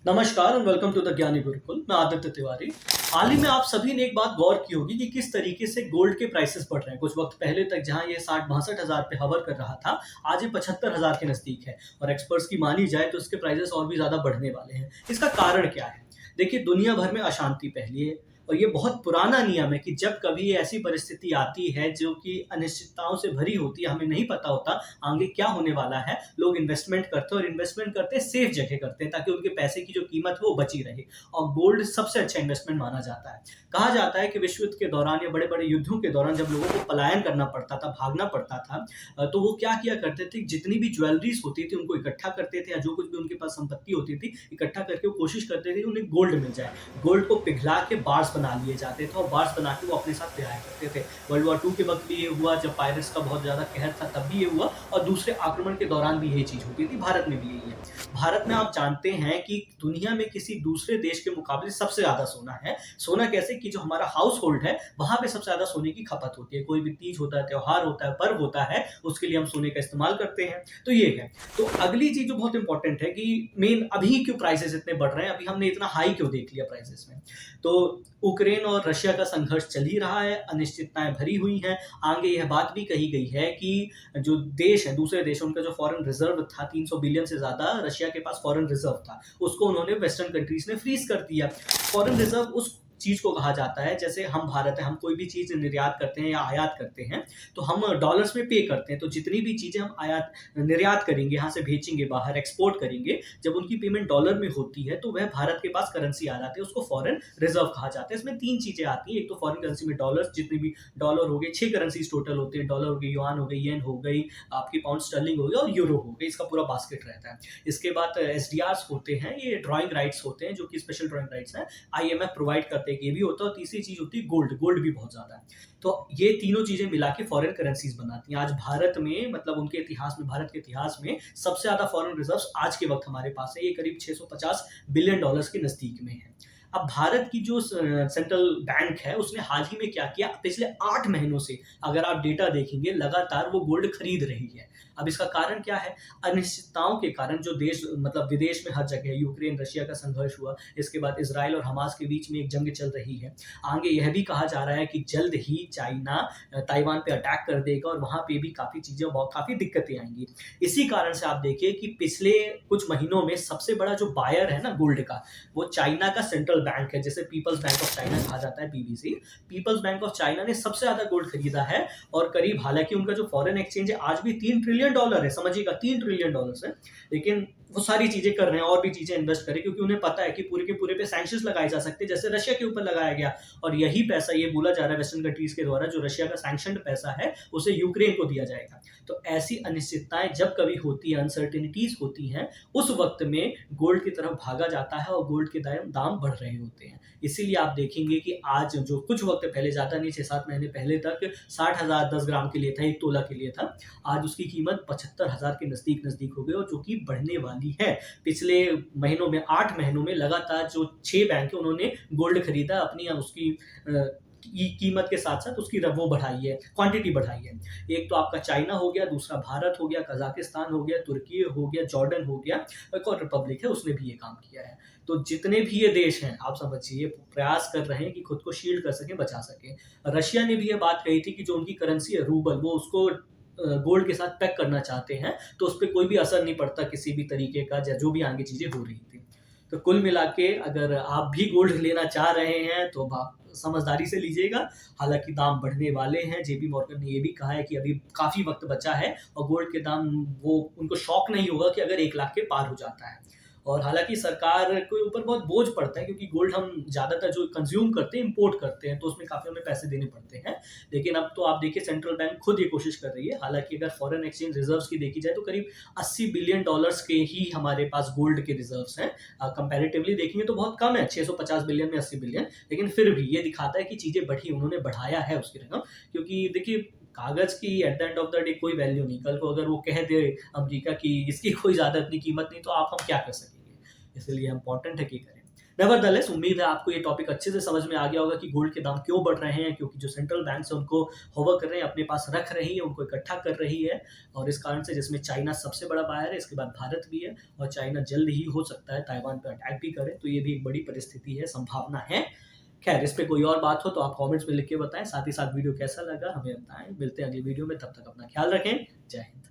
नमस्कार और welcome to the ज्ञानी गुरुकुल। मैं आदित्य तिवारी। हाल ही में आप सभी ने एक बात गौर की होगी कि किस तरीके से गोल्ड के प्राइसेस बढ़ रहे हैं। कुछ वक्त पहले तक जहां ये 60-62 हज़ार पे हवर कर रहा था, आज ये 75 हज़ार के नजदीक है और एक्सपर्ट्स की मानी जाए तो इसके प्राइसेस और भी ज्यादा बढ़ने वाले हैं। इसका कारण क्या है? देखिए, दुनिया भर में अशांति फैली है और ये बहुत पुराना नियम है कि जब कभी ऐसी परिस्थिति आती है जो कि अनिश्चितताओं से भरी होती है, हमें नहीं पता होता आगे क्या होने वाला है, लोग इन्वेस्टमेंट करते हैं और इन्वेस्टमेंट करते हैं सेफ जगह करते हैं ताकि उनके पैसे की जो कीमत है वो बची रहे। और गोल्ड सबसे अच्छा इन्वेस्टमेंट माना जाता है। कहा जाता है कि विश्व युद्ध के दौरान या बड़े बड़े युद्धों के दौरान जब लोगों को पलायन करना पड़ता था, भागना पड़ता था, तो वो क्या किया करते थे, जितनी भी ज्वेलरीज होती थी उनको इकट्ठा करते थे या जो कुछ भी उनके पास संपत्ति होती थी इकट्ठा करके वो कोशिश करते थे उन्हें गोल्ड मिल जाए। गोल्ड को पिघला के बार्स बना लिए जाते थे और बार्स बना के वो अपने साथ ले आया करते थे। वर्ल्ड वॉर 2 के वक्त भी ये हुआ, जब पायरेट्स का बहुत ज़्यादा कहर था तब भी ये हुआ और दूसरे आक्रमण के दौरान भी यही चीज़ होती थी। भारत में भी यही है। भारत में आप जानते हैं कि दुनिया में किसी दूसरे देश के मुकाबले सबसे ज़्यादा सोना है। सोना कैसे कि जो हमारा हाउस होल्ड है, वहाँ पे सबसे ज़्यादा सोने की खपत होती है। कोई भी तीज होता है, त्योहार होता है, पर्व होता है, उसके लिए हम सोने का इस्तेमाल करते हैं। तो ये है। तो अगली चीज़ जो बहुत इंपॉर्टेंट है कि मेन अभी क्यों प्राइसेस इतने बढ़ रहे हैं, अभी हमने इतना हाई क्यों देख लिया प्राइसेस में। तो यूक्रेन और रशिया का संघर्ष चल ही रहा है, अनिश्चितताएं भरी हुई हैं। आगे यह बात भी कही गई है कि जो देश है, दूसरे देश, उनका जो फॉरेन रिजर्व था 300 बिलियन से ज़्यादा रशिया के पास फॉरेन रिजर्व था, उसको उन्होंने वेस्टर्न कंट्रीज ने फ्रीज कर दिया। फॉरेन रिजर्व उस चीज को कहा जाता है, जैसे हम भारत है, हम कोई भी चीज निर्यात करते हैं या आयात करते हैं तो हम डॉलर्स में पे करते हैं। तो जितनी भी चीजें हम आयात निर्यात करेंगे, यहाँ से भेजेंगे बाहर, एक्सपोर्ट करेंगे, जब उनकी पेमेंट डॉलर में होती है तो वह भारत के पास करेंसी आ जाती है, उसको फॉरेन रिजर्व कहा जाता है। इसमें तीन चीजें आती हैं। एक तो फॉरेन करेंसी में डॉलर, जितने भी डॉलर हो गए, 6 करेंसीज टोटल होते हैं, डॉलर हो गई, युआन हो गई, येन हो गई, आपकी पाउंड स्टर्लिंग हो गई और यूरो हो गई। इसका पूरा बास्केट रहता है। इसके बाद एसडीआर होते हैं, ये ड्रॉइंग राइट्स होते हैं जो कि स्पेशल ड्रॉइंग राइट्स हैं, आईएमएफ प्रोवाइड करते हैं। ये भी होता है। और तीसरी चीज होती है गोल्ड। गोल्ड भी बहुत ज्यादा है। तो ये तीनों चीजें मिला के फॉरेन करेंसीज बनाती हैं। आज भारत में, मतलब उनके इतिहास में, भारत के इतिहास में सबसे ज्यादा फॉरेन रिजर्व्स आज के वक्त हमारे पास है। ये करीब 650 बिलियन डॉलर्स के नजदीक में है। अब भारत की जो सेंट्रल बैंक है उसने हाल ही में क्या किया, पिछले 8 महीनों से अगर आप डेटा देखेंगे लगातार वो गोल्ड खरीद रही है। अब इसका कारण क्या है? अनिश्चितताओं के कारण जो देश, मतलब विदेश में हर जगह यूक्रेन रशिया का संघर्ष हुआ, इसके बाद इसराइल और हमास के बीच में एक जंग चल रही है। आगे यह भी कहा जा रहा है कि जल्द ही चाइना ताइवान पे अटैक कर देगा और वहां पे भी काफी चीजें, काफी दिक्कतें आएंगी। इसी कारण से आप देखिए कि पिछले कुछ महीनों में सबसे बड़ा जो बायर है ना गोल्ड का, वो चाइना का सेंट्रल बैंक है, जिसे पीपल्स बैंक ऑफ चाइना कहा जाता है, PBC. People's Bank of China ने सबसे ज्यादा गोल्ड खरीदा है और करीब, हालांकि उनका जो फॉरेन एक्सचेंज है आज भी $3 ट्रिलियन है, समझिएगा $3 ट्रिलियन है, लेकिन वो सारी चीजें कर रहे हैं और भी चीजें इन्वेस्ट करें, क्योंकि उन्हें पता है कि पूरे के पूरे पे सैंक्शंस लगाए जा सकते हैं, जैसे रशिया के ऊपर लगाया गया। और यही पैसा, ये बोला जा रहा है वेस्टर्न कंट्रीज के द्वारा, जो रशिया का सैंक्शनड पैसा है उसे यूक्रेन को दिया जाएगा। तो ऐसी अनिश्चितताएं जब कभी होती है, अनसर्टेनिटीज होती हैं, उस वक्त में गोल्ड की तरफ भागा जाता है और गोल्ड के दाम बढ़ रहे होते हैं। इसीलिए आप देखेंगे कि आज जो कुछ वक्त पहले, ज्यादा नहीं, 6-7 महीने पहले तक 60,000 10 ग्राम के लिए था, 1 तोला के लिए था, आज उसकी कीमत 75,000 के नजदीक नजदीक हो गई और जो कि बढ़ने वाली है। पिछले महीनों में, 8 महीनों में लगातार जो 6 बैंक है उन्होंने गोल्ड खरीदा, अपनी उसकी कीमत के साथ साथ उसकी वो बढ़ाई है, क्वांटिटी बढ़ाई है। एक तो आपका चाइना हो गया, दूसरा भारत हो गया, कजाकिस्तान हो गया, तुर्की हो गया, जॉर्डन हो गया, एक और रिपब्लिक है, उसने भी ये काम किया है। तो जितने भी ये देश हैं, आप समझिए, प्रयास कर रहे हैं कि खुद को शील्ड कर सकें, बचा सकें। रशिया ने भी ये बात कही थी कि जो उनकी करेंसी है रूबल, वो उसको गोल्ड के साथ पैक करना चाहते हैं, तो उस पर कोई भी असर नहीं पड़ता किसी भी तरीके का, जो भी आगे चीजें हो रही थी। तो कुल मिला के अगर आप भी गोल्ड लेना चाह रहे हैं तो आप समझदारी से लीजिएगा। हालांकि दाम बढ़ने वाले हैं। जेपी मॉर्गन ने ये भी कहा है कि अभी काफी वक्त बचा है और गोल्ड के दाम, वो उनको शॉक नहीं होगा कि अगर 1 लाख के पार हो जाता है। और हालांकि सरकार के ऊपर बहुत बोझ पड़ता है, क्योंकि गोल्ड हम ज्यादातर जो कंज्यूम करते हैं, इंपोर्ट करते हैं, तो उसमें काफी हमें पैसे देने पड़ते हैं। लेकिन अब तो आप देखिए सेंट्रल बैंक खुद ये कोशिश कर रही है। हालांकि अगर फॉरेन एक्सचेंज रिजर्व्स की देखी जाए तो करीब 80 बिलियन डॉलर्स के ही हमारे पास गोल्ड के रिजर्व्स हैं। कंपैरेटिवली देखेंगे तो बहुत कम है, 650 बिलियन में 80 बिलियन, लेकिन फिर भी ये दिखाता है कि चीजें बढ़ी, उन्होंने बढ़ाया है उसकी रकम। क्योंकि देखिए, कागज की at the end of the day कोई वैल्यू नहीं। कल को अगर वो कह दे अमेरिका की इसकी कोई ज्यादा इतनी कीमत नहीं, तो आप हम क्या कर सकेंगे? इसलिए इम्पोर्टेंट है कि करें। नेवरदलेस उम्मीद है आपको ये टॉपिक अच्छे से समझ में आ गया होगा कि गोल्ड के दाम क्यों बढ़ रहे हैं, क्योंकि जो सेंट्रल बैंक्स है उनको होवर कर रहे हैं, अपने पास रख रही है, उनको इकट्ठा कर रही है, और इस कारण से जिसमें चाइना सबसे बड़ा बायर है, इसके बाद भारत भी है, और चाइना जल्द ही हो सकता है ताइवान पर अटैक भी करे, तो ये भी एक बड़ी परिस्थिति है, संभावना है। खैर, इस पे कोई और बात हो तो आप कमेंट्स में लिख के बताएं, साथ ही साथ वीडियो कैसा लगा हमें बताएं। मिलते हैं अगली वीडियो में, तब तक अपना ख्याल रखें। जय हिंद।